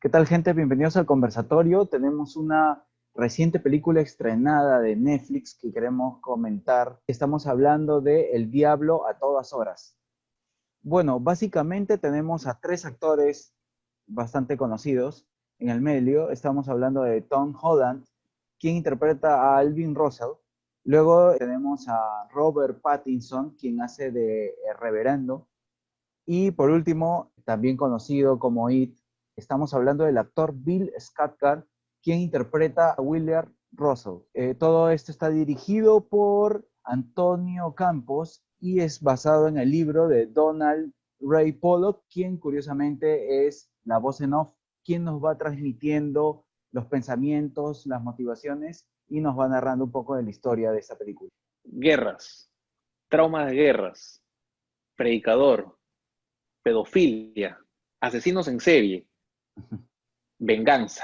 ¿Qué tal, gente? Bienvenidos al conversatorio. Tenemos una reciente película estrenada de Netflix que queremos comentar. Estamos hablando de El Diablo a todas horas. Bueno, básicamente tenemos a tres actores bastante conocidos en el medio. Estamos hablando de Tom Holland, quien interpreta a Alvin Russell. Luego tenemos a Robert Pattinson, quien hace de El Reverendo. Y por último, también conocido como It, estamos hablando del actor Bill Skarsgård, quien interpreta a William Russell. Todo esto está dirigido por Antonio Campos y es basado en el libro de Donald Ray Pollock, quien curiosamente es la voz en off, quien nos va transmitiendo los pensamientos, las motivaciones y nos va narrando un poco de la historia de esta película. Guerras, traumas de guerras, predicador, pedofilia, asesinos en serie, venganza.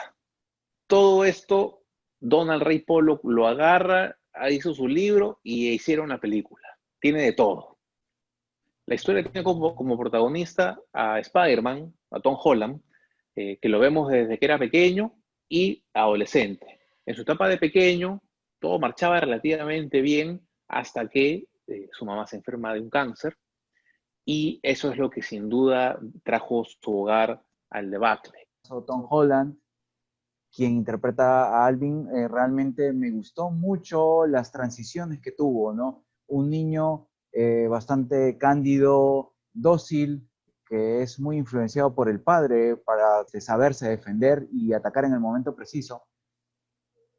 Todo esto, Donald Ray Pollock lo agarra, hizo su libro y hicieron la película. Tiene de todo. La historia tiene como protagonista a Spider-Man, a Tom Holland, que lo vemos desde que era pequeño y adolescente. En su etapa de pequeño, todo marchaba relativamente bien hasta que su mamá se enferma de un cáncer. Y eso es lo que sin duda trajo su hogar al debacle. Tom Holland, quien interpreta a Alvin, realmente me gustó mucho las transiciones que tuvo, ¿no? Un niño bastante cándido, dócil, que es muy influenciado por el padre para saberse defender y atacar en el momento preciso,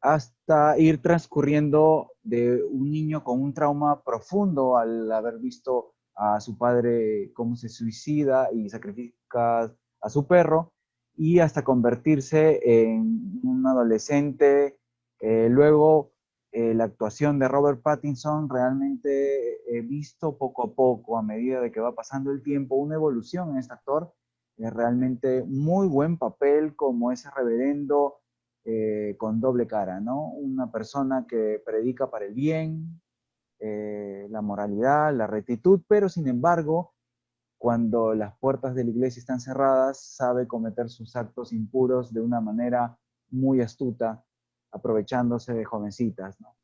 hasta ir transcurriendo de un niño con un trauma profundo al haber visto a su padre cómo se suicida y sacrifica a su perro, y hasta convertirse en un adolescente. Luego, la actuación de Robert Pattinson realmente he visto poco a poco, a medida de que va pasando el tiempo, una evolución en este actor. Es realmente muy buen papel como ese reverendo con doble cara, ¿no? Una persona que predica para el bien, la moralidad, la rectitud, pero sin embargo, cuando las puertas de la iglesia están cerradas, sabe cometer sus actos impuros de una manera muy astuta, aprovechándose de jovencitas, ¿no?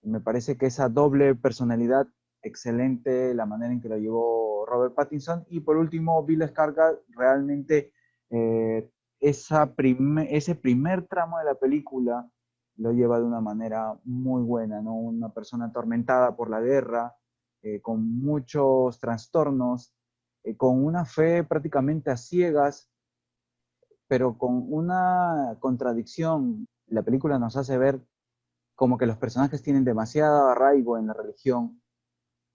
Me parece que esa doble personalidad, excelente la manera en que lo llevó Robert Pattinson. Y por último, Bill Skarsgård, realmente eh, ese primer tramo de la película lo lleva de una manera muy buena, ¿no? Una persona atormentada por la guerra, con muchos trastornos, con una fe prácticamente a ciegas, pero con una contradicción. La película nos hace ver como que los personajes tienen demasiado arraigo en la religión,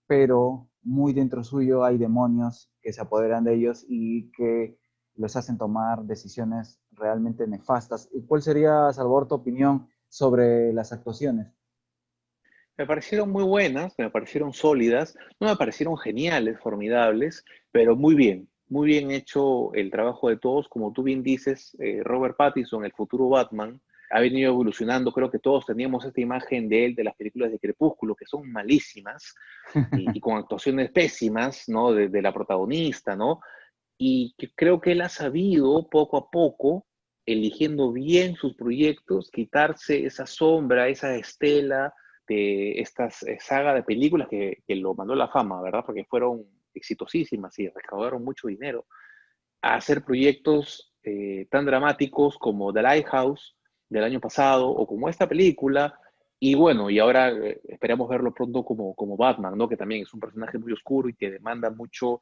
pero muy dentro suyo hay demonios que se apoderan de ellos y que los hacen tomar decisiones realmente nefastas. ¿Y cuál sería, Salvador, tu opinión sobre las actuaciones? Me parecieron muy buenas, me parecieron sólidas, no me parecieron geniales, formidables, pero muy bien hecho el trabajo de todos. Como tú bien dices, Robert Pattinson, el futuro Batman, ha venido evolucionando. Creo que todos teníamos esta imagen de él, de las películas de Crepúsculo, que son malísimas y con actuaciones pésimas, ¿no? De la protagonista, ¿no? Y que creo que él ha sabido poco a poco, eligiendo bien sus proyectos, quitarse esa sombra, esa estela de esta saga de películas que lo mandó a la fama, ¿verdad? Porque fueron exitosísimas y recaudaron mucho dinero, a hacer proyectos tan dramáticos como The Lighthouse del año pasado o como esta película. Y bueno, y ahora esperamos verlo pronto como Batman, ¿no? Que también es un personaje muy oscuro y que demanda mucho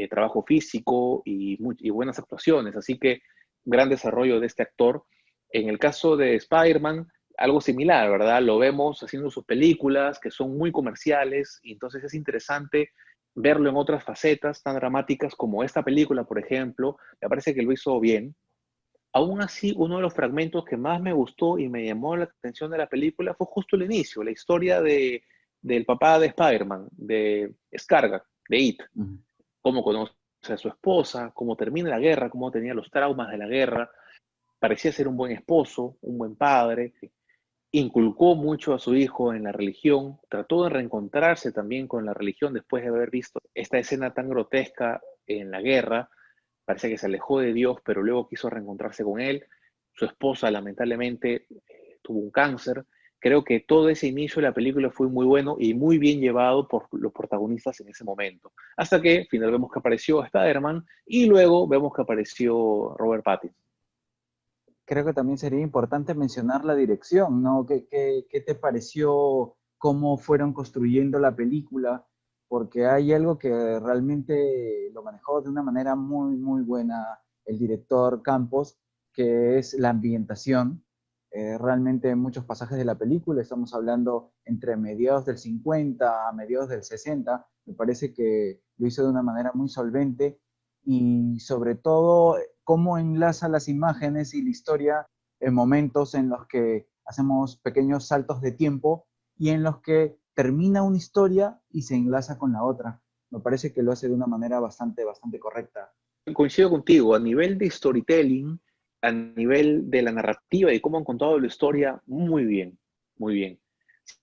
trabajo físico y buenas actuaciones. Así que gran desarrollo de este actor. En el caso de Spider-Man, algo similar, ¿verdad? Lo vemos haciendo sus películas que son muy comerciales y entonces es interesante verlo en otras facetas tan dramáticas como esta película, por ejemplo. Me parece que lo hizo bien. Aún así, uno de los fragmentos que más me gustó y me llamó la atención de la película fue justo el inicio, la historia del papá de Spider-Man, de Skarsgård, de It. Ujú. Cómo conoce a su esposa, cómo termina la guerra, cómo tenía los traumas de la guerra. Parecía ser un buen esposo, un buen padre. Inculcó mucho a su hijo en la religión, trató de reencontrarse también con la religión después de haber visto esta escena tan grotesca en la guerra. parece que se alejó de Dios, pero luego quiso reencontrarse con él. Su esposa lamentablemente tuvo un cáncer. Creo que todo ese inicio de la película fue muy bueno y muy bien llevado por los protagonistas en ese momento. Hasta que al final vemos que apareció Spider-Man y luego vemos que apareció Robert Pattinson. Creo que también sería importante mencionar la dirección, ¿no? ¿Qué te pareció cómo fueron construyendo la película? Porque hay algo que realmente lo manejó de una manera muy, muy buena el director Campos, que es la ambientación. Realmente en muchos pasajes de la película, estamos hablando entre mediados del 50 a mediados del 60, me parece que lo hizo de una manera muy solvente y sobre todo cómo enlaza las imágenes y la historia en momentos en los que hacemos pequeños saltos de tiempo y en los que termina una historia y se enlaza con la otra. Me parece que lo hace de una manera bastante, bastante correcta. Coincido contigo, a nivel de storytelling, a nivel de la narrativa y cómo han contado la historia, muy bien, muy bien.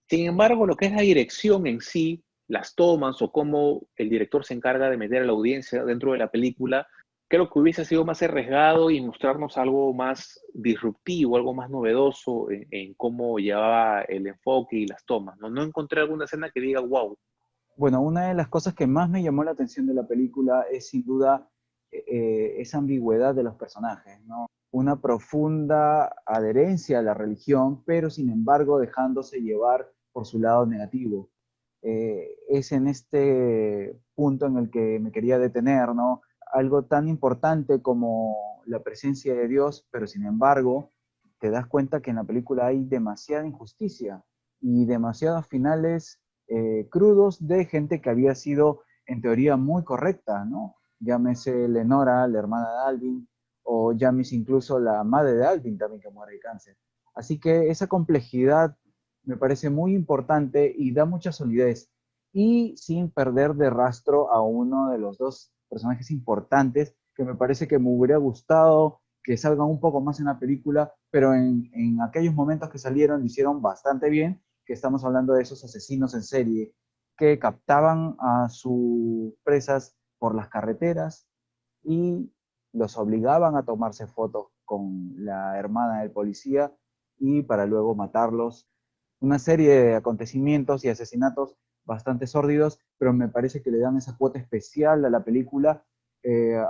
Sin embargo, lo que es la dirección en sí, las tomas o cómo el director se encarga de meter a la audiencia dentro de la película, creo que hubiese sido más arriesgado y mostrarnos algo más disruptivo, algo más novedoso en cómo llevaba el enfoque y las tomas. ¿No? No encontré alguna escena que diga, wow. Bueno, una de las cosas que más me llamó la atención de la película es sin duda esa ambigüedad de los personajes, ¿no? Una profunda adherencia a la religión, pero sin embargo dejándose llevar por su lado negativo. Es en este punto en el que me quería detener, ¿no? Algo tan importante como la presencia de Dios, pero sin embargo te das cuenta que en la película hay demasiada injusticia y demasiados finales crudos de gente que había sido en teoría muy correcta, ¿no? Llámese Lenora, la hermana de Alvin, o llámese incluso la madre de Alvin también que muere de cáncer. Así que esa complejidad me parece muy importante y da mucha solidez. Y sin perder de rastro a uno de los dos personajes importantes que me parece que me hubiera gustado que salgan un poco más en la película, pero en aquellos momentos que salieron lo hicieron bastante bien, que estamos hablando de esos asesinos en serie que captaban a sus presas por las carreteras y los obligaban a tomarse fotos con la hermana del policía y para luego matarlos. Una serie de acontecimientos y asesinatos bastante sórdidos, pero me parece que le dan esa cuota especial a la película,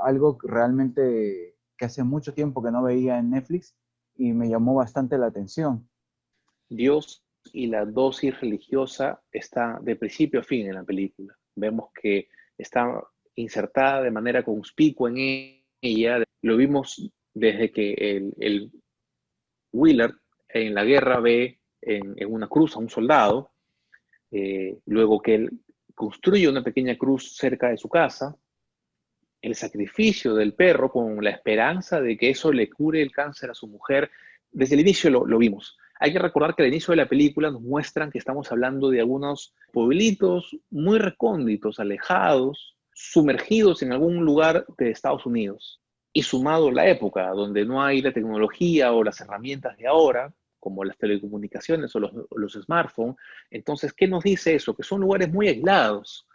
algo realmente que hace mucho tiempo que no veía en Netflix y me llamó bastante la atención. Dios y la dosis religiosa está de principio a fin en la película. Vemos que está insertada de manera conspicua en ella. Lo vimos desde que el Willard en la guerra ve en una cruz a un soldado, luego que él construye una pequeña cruz cerca de su casa, el sacrificio del perro con la esperanza de que eso le cure el cáncer a su mujer. Desde el inicio lo vimos. Hay que recordar que al inicio de la película nos muestran que estamos hablando de algunos pueblitos muy recónditos, alejados, sumergidos en algún lugar de Estados Unidos. Y sumado la época donde no hay la tecnología o las herramientas de ahora, como las telecomunicaciones o los smartphones, entonces, ¿qué nos dice eso? Que son lugares muy aislados,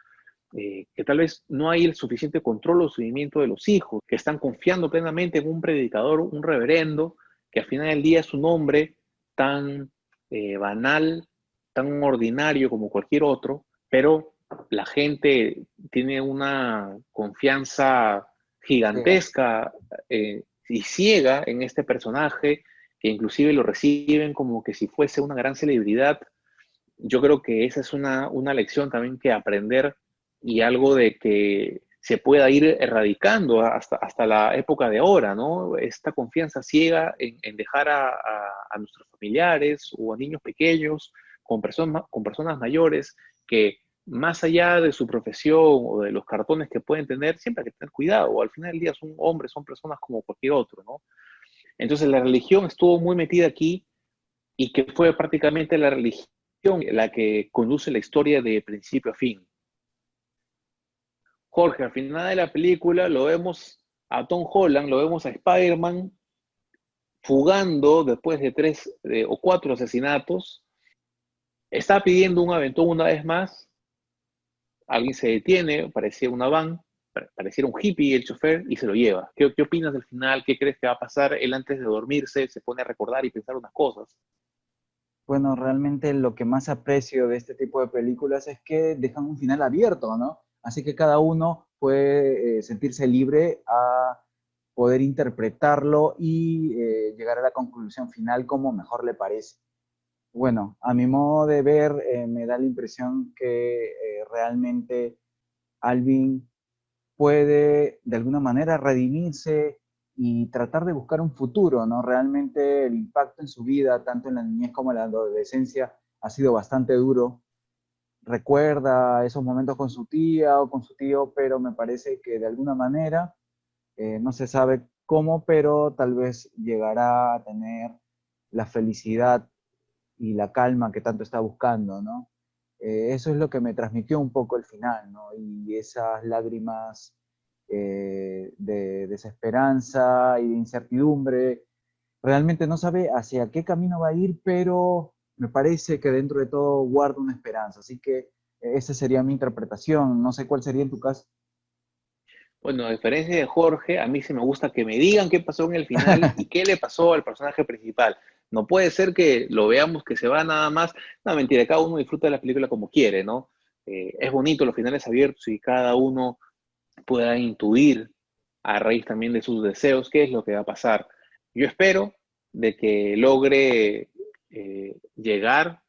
que tal vez no hay el suficiente control o seguimiento de los hijos, que están confiando plenamente en un predicador, un reverendo, que al final del día es un hombre tan banal, tan ordinario como cualquier otro, pero la gente tiene una confianza Ciega. gigantesca y ciega en este personaje, que inclusive lo reciben como que si fuese una gran celebridad. Yo creo que esa es una lección también que aprender y algo de que se pueda ir erradicando hasta la época de ahora, ¿no? Esta confianza ciega en dejar a nuestros familiares o a niños pequeños con personas mayores que más allá de su profesión o de los cartones que pueden tener, siempre hay que tener cuidado. O al final del día son hombres, son personas como cualquier otro, ¿no? Entonces la religión estuvo muy metida aquí y que fue prácticamente la religión la que conduce la historia de principio a fin. Jorge, al final de la película lo vemos a Tom Holland, lo vemos a Spider-Man fugando después de 3 o 4 asesinatos, está pidiendo un aventón una vez más, alguien se detiene, parecía una van, pareciera un hippie el chofer y se lo lleva. ¿Qué opinas del final? ¿Qué crees que va a pasar? Él antes de dormirse se pone a recordar y pensar unas cosas. Bueno, realmente lo que más aprecio de este tipo de películas es que dejan un final abierto, ¿no? Así que cada uno puede sentirse libre a poder interpretarlo y llegar a la conclusión final como mejor le parece. Bueno, a mi modo de ver, me da la impresión que realmente Alvin puede de alguna manera redimirse y tratar de buscar un futuro, ¿no? Realmente el impacto en su vida, tanto en la niñez como en la adolescencia, ha sido bastante duro. Recuerda esos momentos con su tía o con su tío, pero me parece que de alguna manera, no se sabe cómo, pero tal vez llegará a tener la felicidad y la calma que tanto está buscando, ¿no? Eso es lo que me transmitió un poco el final, ¿no? Y esas lágrimas de desesperanza y de incertidumbre. Realmente no sabe hacia qué camino va a ir, pero me parece que dentro de todo guarda una esperanza. Así que esa sería mi interpretación. No sé cuál sería en tu caso. Bueno, a diferencia de Jorge, a mí sí me gusta que me digan qué pasó en el final y qué le pasó al personaje principal. No puede ser que lo veamos que se va nada más. No, mentira, cada uno disfruta de la película como quiere, ¿no? Es bonito los finales abiertos y cada uno pueda intuir a raíz también de sus deseos qué es lo que va a pasar. Yo espero de que logre llegar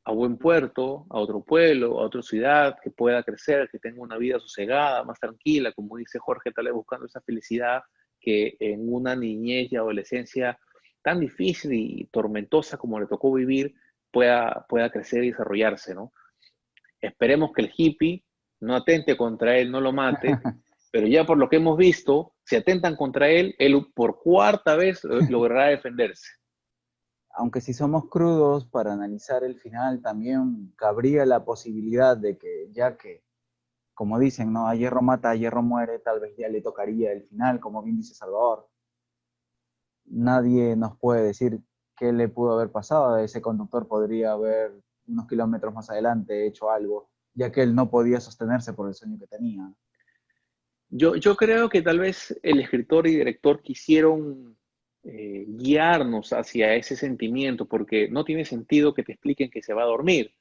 a buen puerto, a otro pueblo, a otra ciudad, que pueda crecer, que tenga una vida sosegada, más tranquila, como dice Jorge, tal vez buscando esa felicidad que en una niñez y adolescencia tan difícil y tormentosa como le tocó vivir, pueda crecer y desarrollarse, ¿no? Esperemos que el hippie no atente contra él, no lo mate, pero ya por lo que hemos visto, si atentan contra él, él por cuarta vez logrará defenderse. Aunque si somos crudos para analizar el final, también cabría la posibilidad de que, ya que, como dicen, ¿no? A hierro mata, a hierro muere, tal vez ya le tocaría el final, como bien dice Salvador. Nadie nos puede decir qué le pudo haber pasado. Ese conductor podría haber, unos kilómetros más adelante, hecho algo, ya que él no podía sostenerse por el sueño que tenía. Yo creo que tal vez el escritor y director quisieron guiarnos hacia ese sentimiento, porque no tiene sentido que te expliquen que se va a dormir.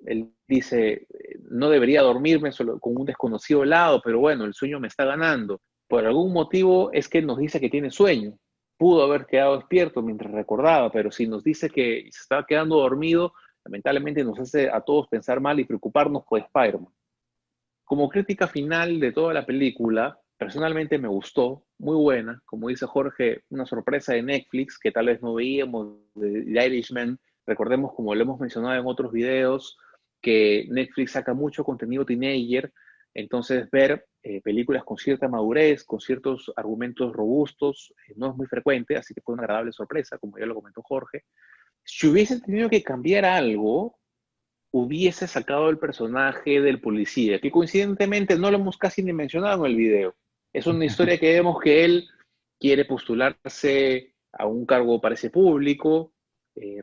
Él dice, no debería dormirme solo con un desconocido al lado, pero bueno, el sueño me está ganando. Por algún motivo es que nos dice que tiene sueño. Pudo haber quedado despierto mientras recordaba, pero si nos dice que se estaba quedando dormido, lamentablemente nos hace a todos pensar mal y preocuparnos por Spider-Man. Como crítica final de toda la película, personalmente me gustó, muy buena. Como dice Jorge, una sorpresa de Netflix que tal vez no veíamos de The Irishman. Recordemos, como lo hemos mencionado en otros videos, que Netflix saca mucho contenido teenager, entonces ver películas con cierta madurez, con ciertos argumentos robustos, no es muy frecuente, así que fue una agradable sorpresa, como ya lo comentó Jorge. Si hubiesen tenido que cambiar algo, hubiese sacado el personaje del policía, que coincidentemente no lo hemos casi ni mencionado en el video. Es una historia que vemos que él quiere postularse a un cargo parece público,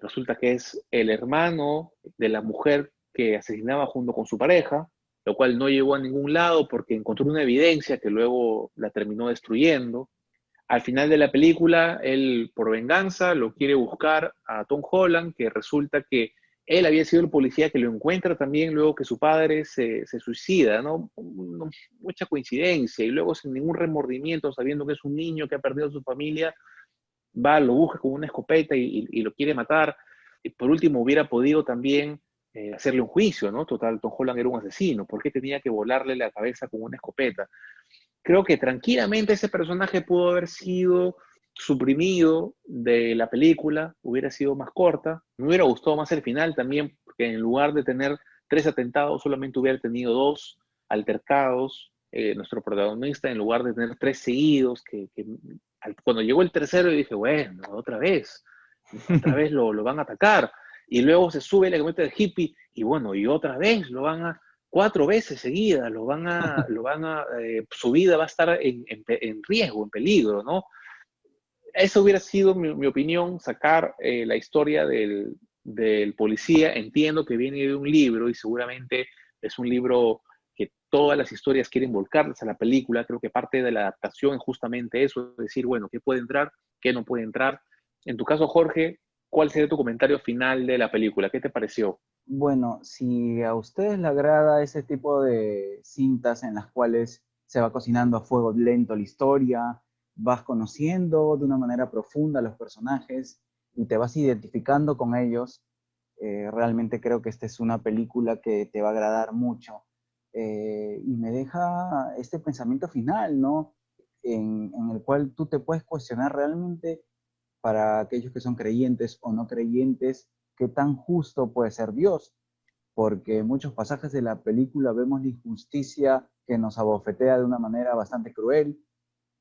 resulta que es el hermano de la mujer que asesinaba junto con su pareja, lo cual no llegó a ningún lado porque encontró una evidencia que luego la terminó destruyendo. Al final de la película, él por venganza lo quiere buscar a Tom Holland, que resulta que él había sido el policía que lo encuentra también luego que su padre se suicida, ¿no? Mucha coincidencia, y luego sin ningún remordimiento, sabiendo que es un niño que ha perdido a su familia, va, lo busca con una escopeta y lo quiere matar. Y por último, hubiera podido también hacerle un juicio, ¿no? Total, Tom Holland era un asesino, ¿por qué tenía que volarle la cabeza con una escopeta? Creo que tranquilamente ese personaje pudo haber sido suprimido de la película, hubiera sido más corta. Me hubiera gustado más el final también, porque en lugar de tener 3 atentados, solamente hubiera tenido 2 altercados. Nuestro protagonista, en lugar de tener 3 seguidos, cuando llegó el tercero, yo dije, bueno, otra vez lo van a atacar. Y luego se sube la camioneta del hippie, y bueno, y otra vez lo van a 4 veces seguidas, su vida va a estar en riesgo, en peligro, ¿no? Eso hubiera sido mi opinión, sacar la historia del policía. Entiendo que viene de un libro y seguramente es un libro que todas las historias quieren volcarlas a la película. Creo que parte de la adaptación es justamente eso, decir, bueno, qué puede entrar, qué no puede entrar. En tu caso, Jorge, ¿cuál sería tu comentario final de la película? ¿Qué te pareció? Bueno, si a ustedes les agrada ese tipo de cintas en las cuales se va cocinando a fuego lento la historia, vas conociendo de una manera profunda a los personajes y te vas identificando con ellos, realmente creo que esta es una película que te va a agradar mucho. Y me deja este pensamiento final, ¿no? En el cual tú te puedes cuestionar realmente para aquellos que son creyentes o no creyentes, qué tan justo puede ser Dios, porque en muchos pasajes de la película vemos la injusticia que nos abofetea de una manera bastante cruel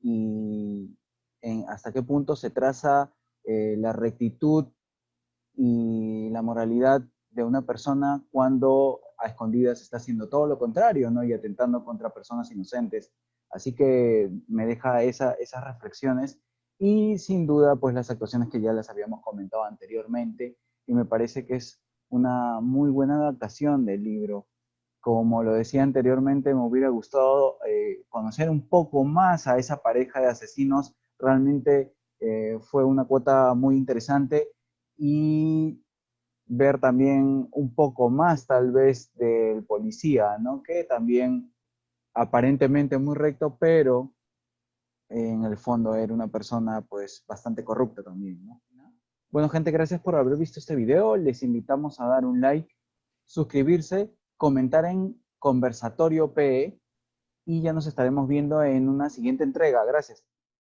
y hasta qué punto se traza la rectitud y la moralidad de una persona cuando a escondidas está haciendo todo lo contrario, ¿no? Y atentando contra personas inocentes. Así que me deja esas reflexiones y sin duda pues las actuaciones que ya las habíamos comentado anteriormente y me parece que es una muy buena adaptación del libro. Como lo decía anteriormente, me hubiera gustado conocer un poco más a esa pareja de asesinos. Realmente fue una cuota muy interesante y ver también un poco más tal vez del policía, ¿no? Que también aparentemente muy recto, pero en el fondo era una persona pues bastante corrupta también, ¿no? Bueno, gente, gracias por haber visto este video. Les invitamos a dar un like, suscribirse, comentar en Conversatorio PE y ya nos estaremos viendo en una siguiente entrega. Gracias.